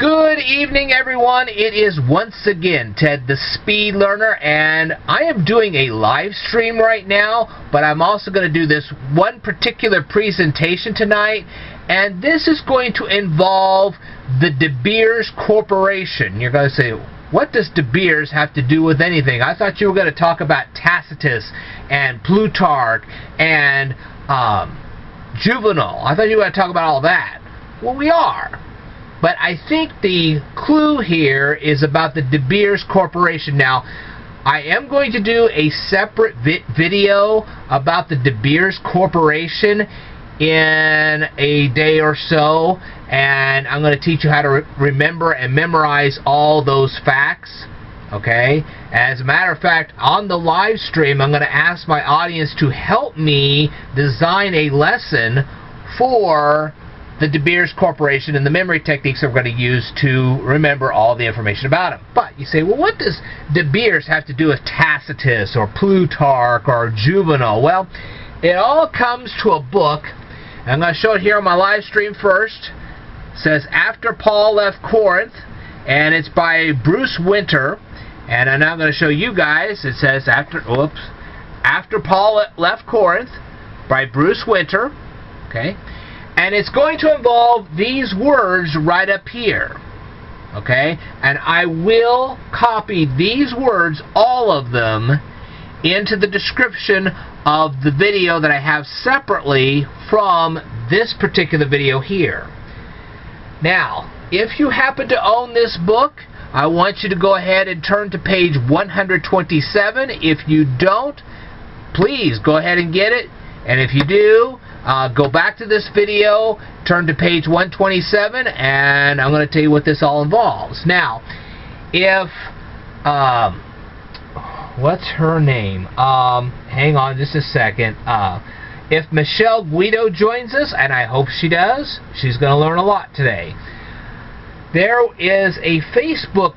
Good evening, everyone. It is once again Ted the Speed Learner, and I am doing a live stream right now, but I'm also going to do this one particular presentation tonight, and this is going to involve the De Beers Corporation. You're going to say, what does De Beers have to do with anything? I thought you were going to talk about Tacitus and Plutarch and Juvenal. I thought you were going to talk about all that. Well, we are. But I think the clue here is about the De Beers Corporation. Now, I am going to do a separate video about the De Beers Corporation in a day or so, and I'm going to teach you how to remember and memorize all those facts. Okay? As a matter of fact, on the live stream, I'm going to ask my audience to help me design a lesson for the De Beers Corporation and the memory techniques that we're going to use to remember all the information about them. But you say, well, what does De Beers have to do with Tacitus or Plutarch or Juvenal? Well, it all comes to a book. I'm going to show it here on my live stream first. It says, After Paul Left Corinth, and it's by Bruce Winter. And I'm now going to show you guys. It says, After Paul Left Corinth by Bruce Winter. Okay. And it's going to involve these words right up here. Okay? And I will copy these words, all of them, into the description of the video that I have separately from this particular video here. Now, if you happen to own this book, I want you to go ahead and turn to page 127. If you don't, please go ahead and get it. And if you do, go back to this video, turn to page 127, and I'm going to tell you what this all involves. Now, if, what's her name? Hang on just a second. If Michelle Guido joins us, and I hope she does, she's going to learn a lot today. There's a Facebook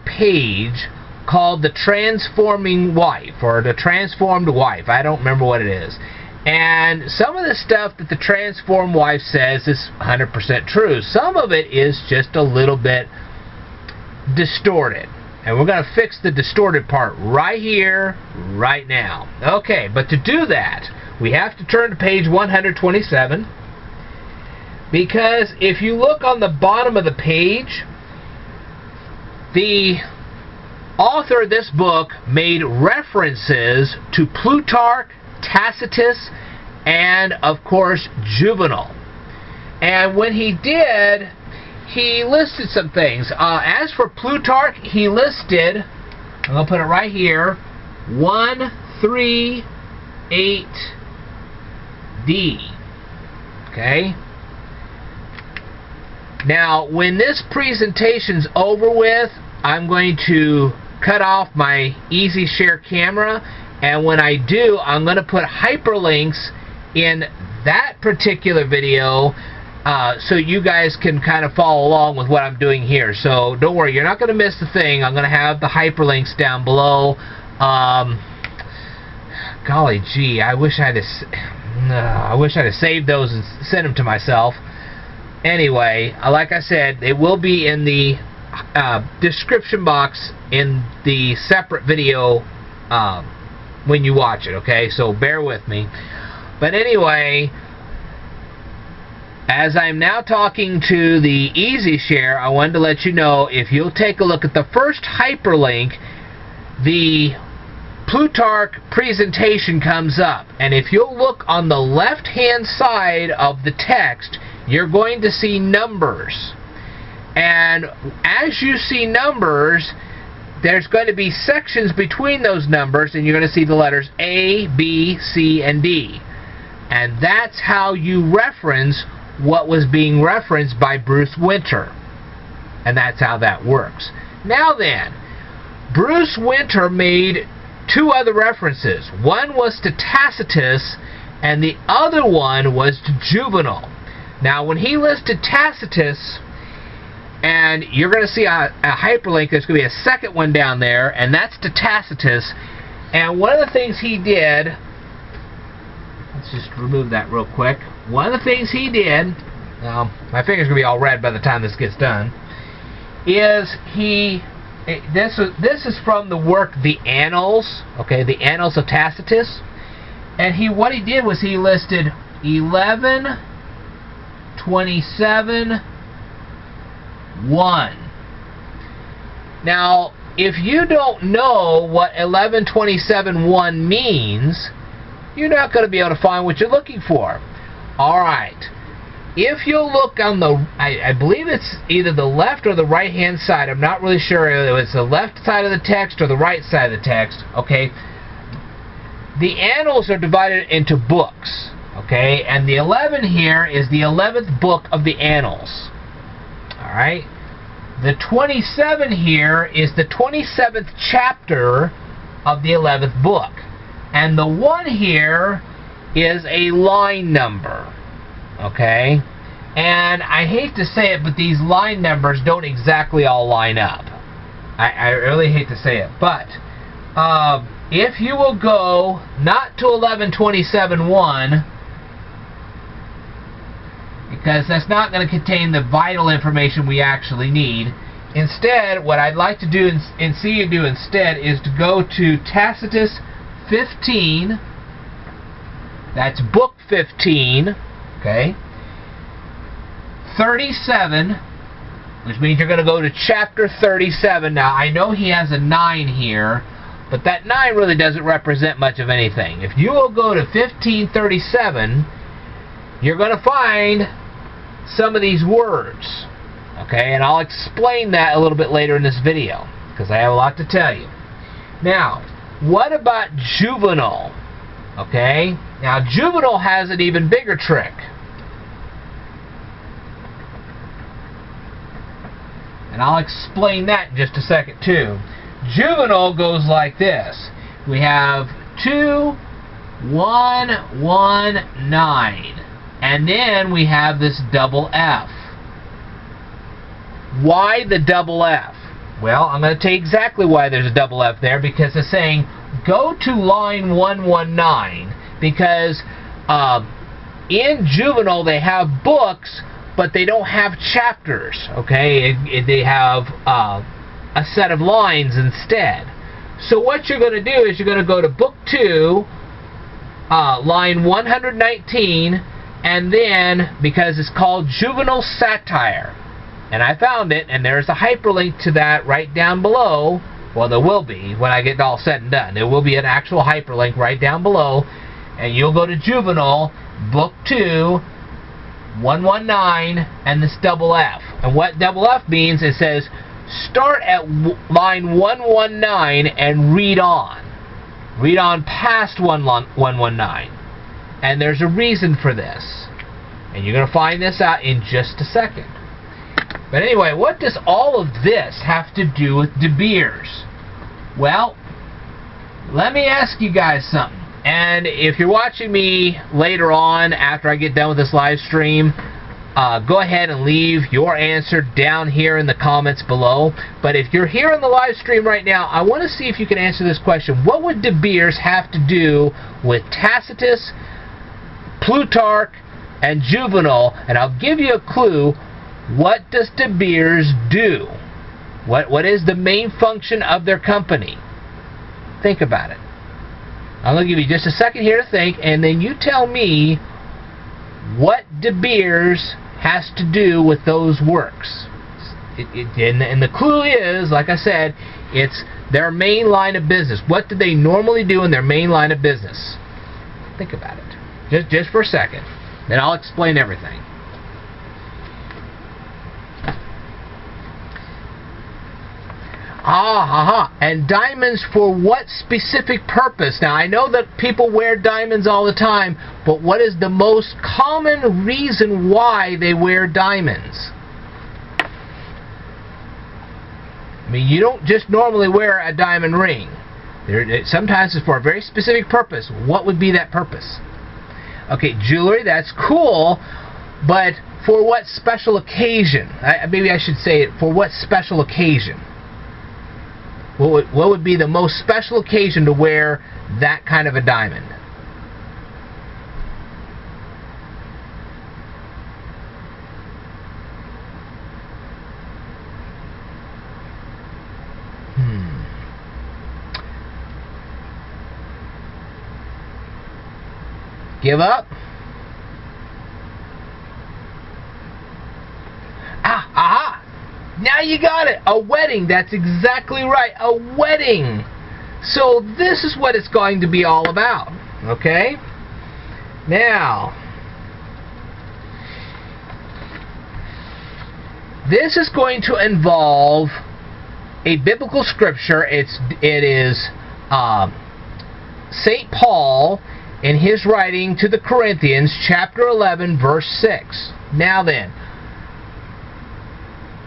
page called The Transforming Wife, or The Transformed Wife. I don't remember what it is. And some of the stuff that the Transformed Wife says is 100% true. Some of it is just a little bit distorted. And we're going to fix the distorted part right here, right now. Okay, but to do that, we have to turn to page 127. Because if you look on the bottom of the page, the author of this book made references to Plutarch, Tacitus, and of course Juvenal. And when he did, he listed some things. As for Plutarch, he listed, I'm going to put it right here, 138D. Okay? Now, when this presentation's over with, I'm going to cut off my Easy Share camera, and when I do, I'm going to put hyperlinks in that particular video so you guys can kind of follow along with what I'm doing here. So don't worry, you're not going to miss the thing. I'm going to have the hyperlinks down below. Golly gee, I wish I'd have saved those and sent them to myself. Anyway, like I said, they will be in the description box in the separate video when you watch it, okay? So bear with me. But anyway, as I'm now talking to the Easy Share, I wanted to let you know, if you'll take a look at the first hyperlink, the Plutarch presentation comes up. And if you'll look on the left-hand side of the text, you're going to see numbers. And as you see numbers, there's going to be sections between those numbers, and you're going to see the letters A, B, C, and D. And that's how you reference what was being referenced by Bruce Winter. And that's how that works. Now then, Bruce Winter made two other references. One was to Tacitus, and the other one was to Juvenal. Now, when he listed Tacitus, and you're going to see a hyperlink, there's going to be a second one down there, and that's to Tacitus. And one of the things he did, let's just remove that real quick. One of the things he did now my finger's going to be all red by the time this gets done, is this is from the work The Annals, okay, The Annals of Tacitus, and what he did was he listed 11, 27, 1. Now, if you don't know what 11, 27, 1 means, you're not going to be able to find what you're looking for. Alright. If you look on the, I believe it's either the left or the right hand side, I'm not really sure if it's the left side of the text or the right side of the text, okay, the annals are divided into books, okay, and the 11 here is the 11th book of the annals, alright. The 27 here is the 27th chapter of the 11th book, and the 1 here is a line number. Okay, and I hate to say it, but these line numbers don't exactly all line up. I really hate to say it, but if you will go not to 11:27:1, because that's not going to contain the vital information we actually need. Instead, what I'd like to do and see you do instead is to go to Tacitus 15. That's book 15. Okay, 37, which means you're going to go to chapter 37. Now, I know he has a 9 here, but that 9 really doesn't represent much of anything. If you will go to 1537, you're going to find some of these words. Okay, and I'll explain that a little bit later in this video, because I have a lot to tell you. Now, what about Juvenal? Okay, now Juvenal has an even bigger trick. And I'll explain that in just a second too. Juvenal goes like this. We have 2, 1, 1, 9. And then we have this double F. Why the double F? Well, I'm going to tell you exactly why there's a double F there, because it's saying go to line 119, because in Juvenal they have books, but they don't have chapters, okay? They have a set of lines instead. So what you're going to do is you're going to go to book 2, line 119, and then, because it's called Juvenal Satire, and I found it, and there's a hyperlink to that right down below. Well, there will be when I get all said and done. There will be an actual hyperlink right down below, and you'll go to Juvenal, book 2, 119, and this double F. And what double F means, it says start at line 119 and read on. Read on past 119. And there's a reason for this. And you're going to find this out in just a second. But anyway, what does all of this have to do with De Beers? Well, let me ask you guys something. And if you're watching me later on, after I get done with this live stream, go ahead and leave your answer down here in the comments below. But if you're here on the live stream right now, I want to see if you can answer this question. What would De Beers have to do with Tacitus, Plutarch, and Juvenal? And I'll give you a clue. What does De Beers do? What is the main function of their company? Think about it. I'm going to give you just a second here to think, and then you tell me what De Beers has to do with those works. And the clue is, like I said, it's their main line of business. What do they normally do in their main line of business? Think about it. Just for a second. Then I'll explain everything. And diamonds for what specific purpose? Now, I know that people wear diamonds all the time, but what is the most common reason why they wear diamonds? I mean, you don't just normally wear a diamond ring. Sometimes it's for a very specific purpose. What would be that purpose? Okay, jewelry, that's cool, but for what special occasion? Maybe I should say it, for what special occasion? What would be the most special occasion to wear that kind of a diamond? Give up? Aha! Now you got it! A wedding! That's exactly right! A wedding! So this is what it's going to be all about. Okay? Now, this is going to involve a biblical scripture. It is St. Paul in his writing to the Corinthians, chapter 11, verse 6. Now then,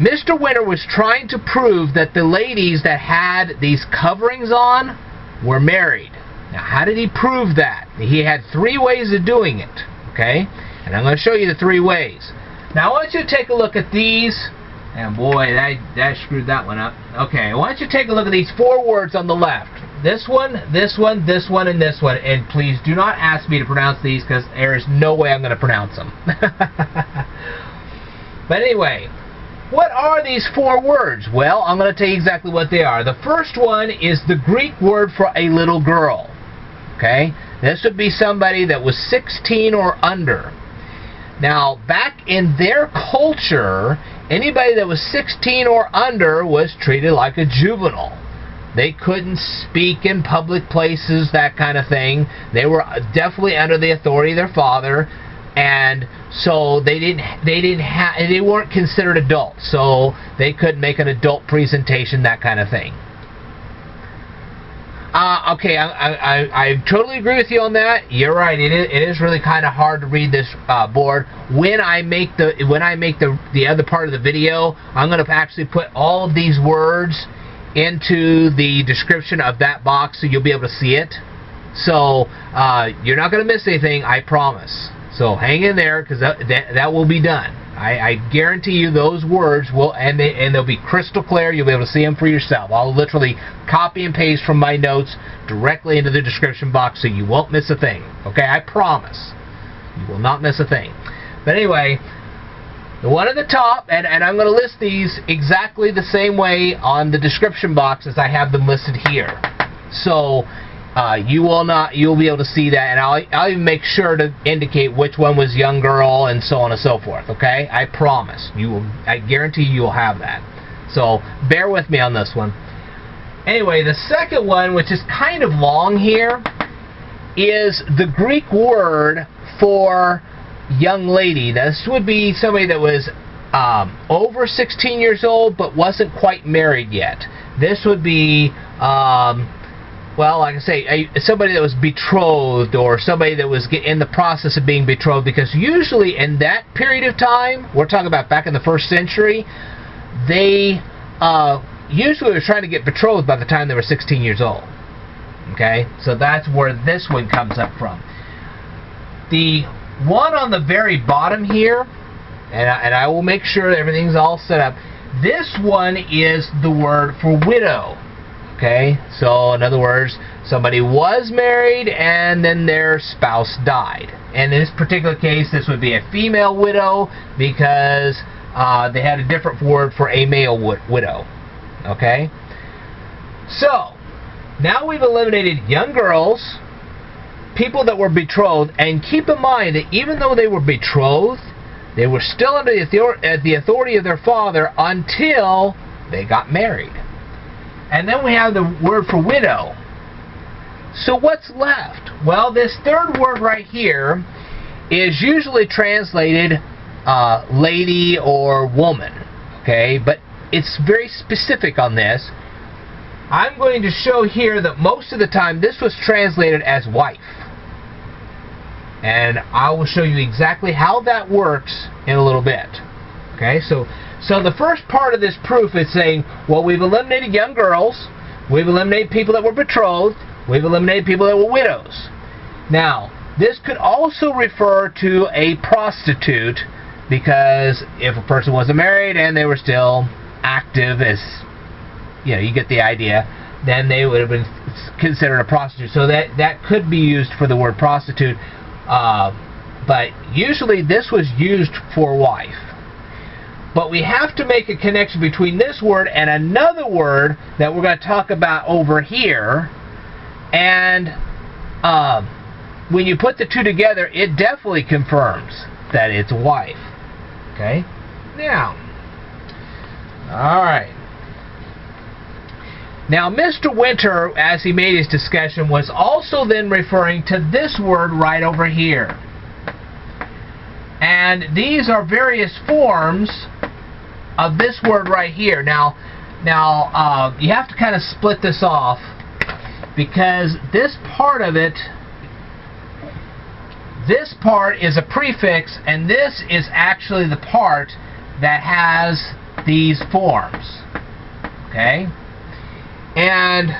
Mr. Winter was trying to prove that the ladies that had these coverings on were married. Now, how did he prove that? He had 3 ways of doing it. Okay? And I'm going to show you the 3 ways. Now, I want you to take a look at these. And boy, that screwed that one up. Okay, I want you to take a look at these 4 words on the left. This one, this one, this one, and this one. And please do not ask me to pronounce these because there is no way I'm going to pronounce them. But anyway, what are these 4 words? Well, I'm going to tell you exactly what they are. The first one is the Greek word for a little girl. Okay? This would be somebody that was 16 or under. Now, back in their culture, anybody that was 16 or under was treated like a juvenile. They couldn't speak in public places, that kind of thing. They were definitely under the authority of their father, and so they weren't considered adults. So they couldn't make an adult presentation, that kind of thing. Okay, I totally agree with you on that. You're right. It is really kind of hard to read this board. When I make the other part of the video, I'm going to actually put all of these words into the description of that box so you'll be able to see it. So you're not going to miss anything, I promise. So hang in there, because that will be done. I guarantee you those words will, and they'll be crystal clear. You'll be able to see them for yourself. I'll literally copy and paste from my notes directly into the description box so you won't miss a thing. Okay, I promise. You will not miss a thing. But anyway, the one at the top, and I'm going to list these exactly the same way on the description box as I have them listed here. So you'll be able to see that, and I'll even make sure to indicate which one was young girl and so on and so forth. Okay, I promise you will. I guarantee you will have that. So bear with me on this one. Anyway, the second one, which is kind of long here, is the Greek word for young lady. This would be somebody that was over 16 years old but wasn't quite married yet. This would be well, like I say, somebody that was betrothed, or somebody that was in the process of being betrothed, because usually in that period of time, we're talking about back in the 1st century, they usually were trying to get betrothed by the time they were 16 years old. Okay, so that's where this one comes up from. The one on the very bottom here, and I will make sure everything's all set up, this one is the word for widow. Okay, so in other words, somebody was married and then their spouse died. And in this particular case, this would be a female widow, because they had a different word for a male widow. Okay, so now we've eliminated young girls, people that were betrothed, and keep in mind that even though they were betrothed, they were still under the authority of their father until they got married. And then we have the word for widow. So what's left? Well, this third word right here is usually translated lady or woman. Okay, but it's very specific on this. I'm going to show here that most of the time this was translated as wife. And I will show you exactly how that works in a little bit. Okay, so the first part of this proof is saying, well, we've eliminated young girls, we've eliminated people that were betrothed, we've eliminated people that were widows. Now, this could also refer to a prostitute, because if a person wasn't married and they were still active, as you know, you get the idea, then they would have been considered a prostitute. So that could be used for the word prostitute, but usually this was used for wife. But we have to make a connection between this word and another word that we're going to talk about over here. And when you put the two together, it definitely confirms that it's wife. Okay? Now, alright. Now, Mr. Winter, as he made his discussion, was also then referring to this word right over here. And these are various forms of this word right here. Now, you have to kind of split this off, because this part of it, this part is a prefix, and this is actually the part that has these forms. Okay? And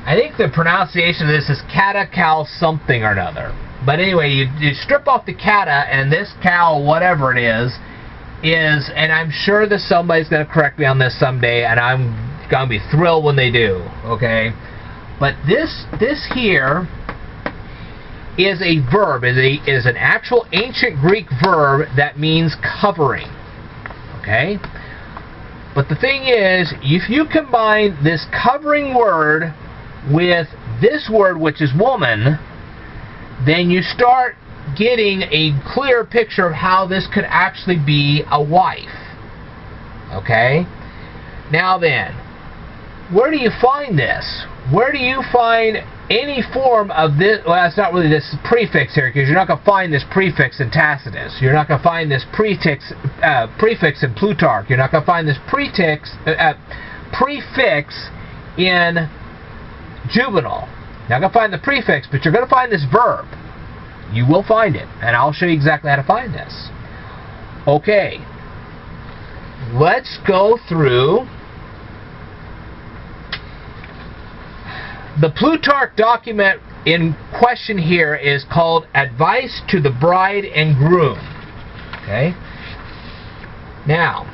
I think the pronunciation of this is kata, cow, something or another. But anyway, you strip off the kata, and this cow, whatever it is, and I'm sure that somebody's going to correct me on this someday, and I'm going to be thrilled when they do. Okay? But this here is a verb, is an actual ancient Greek verb that means covering. Okay? But the thing is, if you combine this covering word with this word, which is woman, then you start getting a clear picture of how this could actually be a wife. Okay? Now then, where do you find this? Where do you find any form of this? Well, it's not really this prefix here, because you're not going to find this prefix in Tacitus. You're not going to find this prefix in Plutarch. You're not going to find this prefix in Juvenal. You're not going to find the prefix, but you're going to find this verb. You will find it, and I'll show you exactly how to find this. Okay, let's go through. The Plutarch document in question here is called Advice to the Bride and Groom. Okay? Now,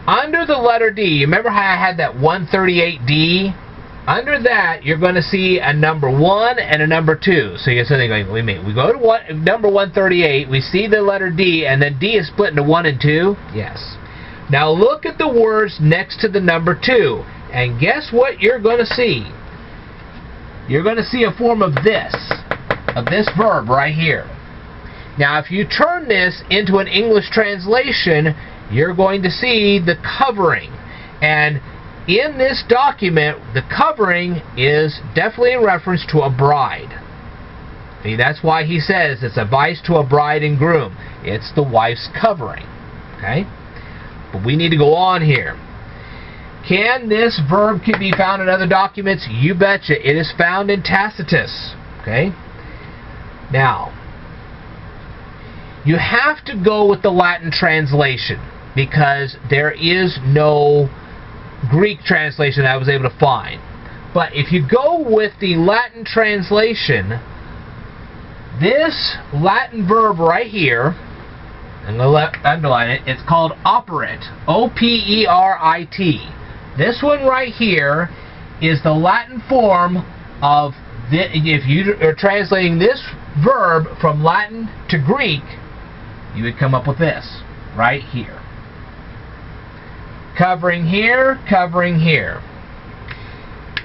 under the letter D, you remember how I had that 138D? Under that, you're going to see a number 1 and a number 2. So you're sitting going, wait a minute, we go to number 138, we see the letter D, and then D is split into 1 and 2? Yes. Now look at the words next to the number 2. And guess what you're going to see? You're going to see a form of this verb right here. Now, if you turn this into an English translation, you're going to see the covering. And in this document, the covering is definitely in reference to a bride. See, that's why he says it's advice to a bride and groom. It's the wife's covering. Okay? But we need to go on here. Can this verb be found in other documents? You betcha. It is found in Tacitus. Okay? Now, you have to go with the Latin translation, because there is no Greek translation I was able to find. But if you go with the Latin translation, this Latin verb right here, I'm going to underline it, it's called operit. O-P-E-R-I-T. This one right here is the Latin form of, if you are translating this verb from Latin to Greek, you would come up with this right here. Covering here, covering here.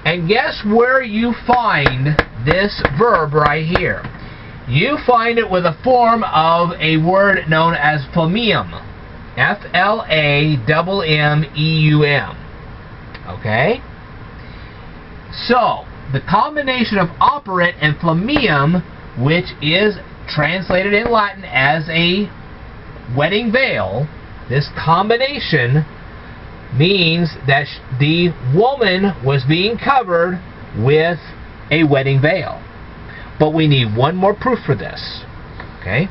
And guess where you find this verb right here? You find it with a form of a word known as Flammeum. F-L-A-M-M-E-U-M. Okay? So, the combination of operit and Flammeum, which is translated in Latin as a wedding veil, this combination means that the woman was being covered with a wedding veil. But we need one more proof for this. Okay?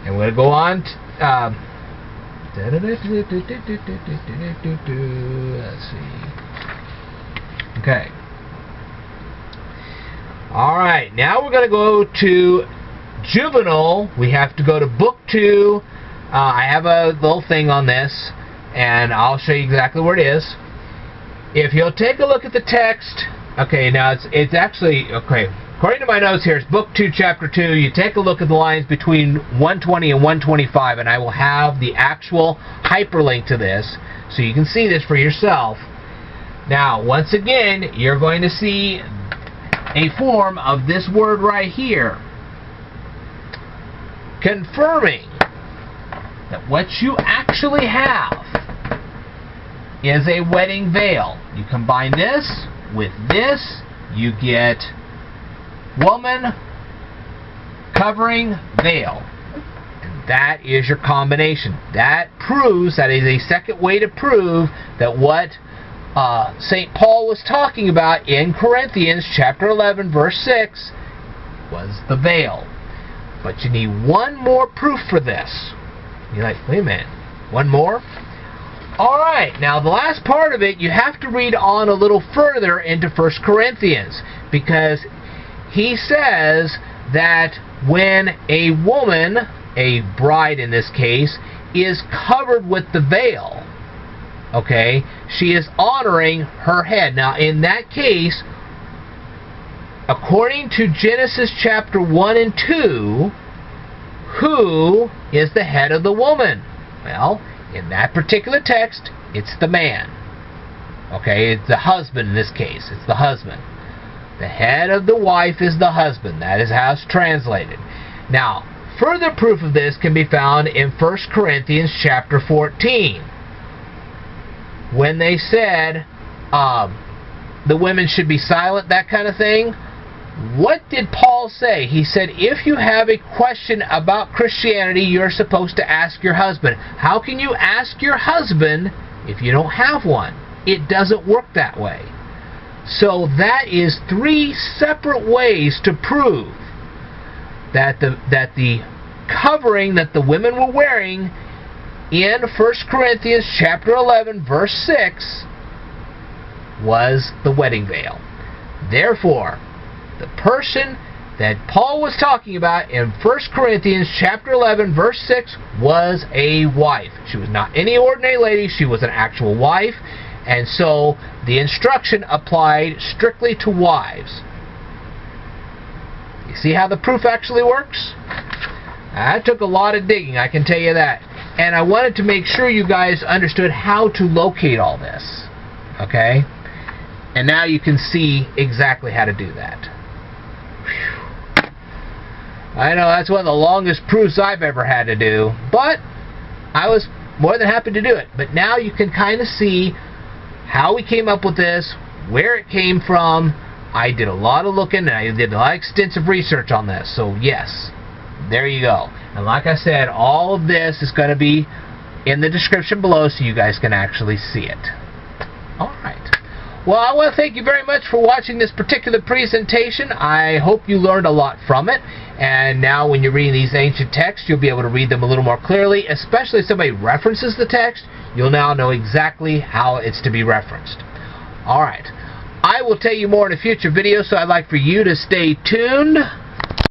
And we're going to go on to, let's see. Okay. Alright, now we're going to go to Juvenal. We have to go to Book 2. I have a little thing on this, and I'll show you exactly where it is. If you'll take a look at the text, okay, now it's actually, okay, According to my notes here, it's Book 2, Chapter 2. You take a look at the lines between 120 and 125, and I will have the actual hyperlink to this, so you can see this for yourself. Now, once again, you're going to see a form of this word right here, confirming that what you actually have is a wedding veil. You combine this with this, you get woman covering veil. And that is your combination. That proves, that is a second way to prove that what St. Paul was talking about in Corinthians chapter 11 verse 6 was the veil. But you need one more proof for this. You're like, wait a minute, one more? Alright, now the last part of it, you have to read on a little further into 1 Corinthians, because he says that when a woman, a bride in this case, is covered with the veil, okay, she is honoring her head. Now in that case, according to Genesis chapter 1 and 2, who is the head of the woman? Well, in that particular text, it's the man. Okay, it's the husband in this case. It's the husband. The head of the wife is the husband. That is how it's translated. Now, further proof of this can be found in 1 Corinthians chapter 14. When they said the women should be silent, that kind of thing, what did Paul say? He said, if you have a question about Christianity, you're supposed to ask your husband. How can you ask your husband if you don't have one? It doesn't work that way. So that is 3 separate ways to prove that the covering that the women were wearing in 1 Corinthians chapter 11 verse 6 was the wedding veil. Therefore, the person that Paul was talking about in 1 Corinthians chapter 11 verse 6 was a wife. She was not any ordinary lady, she was an actual wife, and so the instruction applied strictly to wives. You see how the proof actually works? That took a lot of digging, I can tell you that. And I wanted to make sure you guys understood how to locate all this. Okay? And now you can see exactly how to do that. I know that's one of the longest proofs I've ever had to do, but I was more than happy to do it. But now you can kind of see how we came up with this, where it came from. I did a lot of looking, and I did a lot of extensive research on this. So yes, there you go. And like I said, all of this is going to be in the description below so you guys can actually see it. Alright. Well, I want to thank you very much for watching this particular presentation. I hope you learned a lot from it. And now when you're reading these ancient texts, you'll be able to read them a little more clearly. Especially if somebody references the text, you'll now know exactly how it's to be referenced. Alright. I will tell you more in a future video, so I'd like for you to stay tuned.